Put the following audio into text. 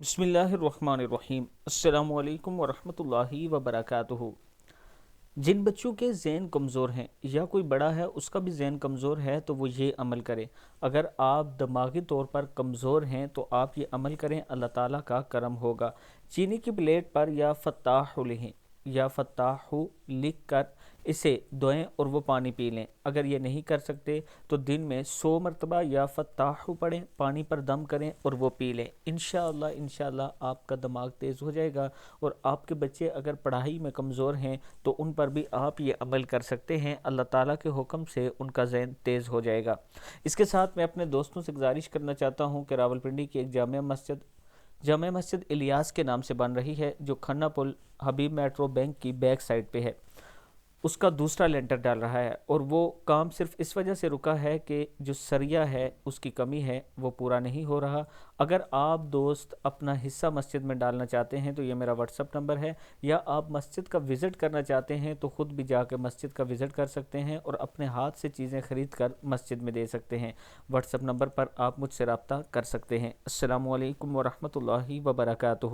बिस्मिल्लाहिर्रहमानिर्रहीम। अस्सलामु अलैकुम वरहमतुल्लाहि वबरकातुहू। जिन बच्चों के ज़हन कमज़ोर हैं या कोई बड़ा है उसका भी ज़हन कमज़ोर है तो वो ये अमल करे। अगर आप दिमागी तौर पर कमज़ोर हैं तो आप ये अमल करें, अल्लाह ताला का करम होगा। चीनी की प्लेट पर या फत्ताहु लिखें या फत्ताहु लिख कर इसे धोएं और वो पानी पी लें। अगर ये नहीं कर सकते तो दिन में 100 मरतबा या फत्ताहु पढ़ें, पानी पर दम करें और वो पी लें। इंशाअल्लाह आपका दिमाग तेज़ हो जाएगा। और आपके बच्चे अगर पढ़ाई में कमज़ोर हैं तो उन पर भी आप ये अमल कर सकते हैं, अल्लाह ताला के हुक्म से उनका ज़हन तेज़ हो जाएगा। इसके साथ मैं अपने दोस्तों से गुजारिश करना चाहता हूँ कि रावलपिंडी की एक जामिया मस्जिद इलियास के नाम से बन रही है, जो खन्ना पुल हबीब मेट्रो बैंक की बैक साइड पे है। उसका दूसरा लेंटर डाल रहा है और वो काम सिर्फ इस वजह से रुका है कि जो सरिया है उसकी कमी है, वो पूरा नहीं हो रहा। अगर आप दोस्त अपना हिस्सा मस्जिद में डालना चाहते हैं तो ये मेरा व्हाट्सअप नंबर है, या आप मस्जिद का विज़िट करना चाहते हैं तो ख़ुद भी जाकर मस्जिद का विज़िट कर सकते हैं और अपने हाथ से चीज़ें ख़रीद कर मस्जिद में दे सकते हैं। व्हाट्सअप नंबर पर आप मुझसे रब्ता कर सकते हैं। अस्सलामु अलैकुम वरहमतुल्लाहि वबरकातुहू।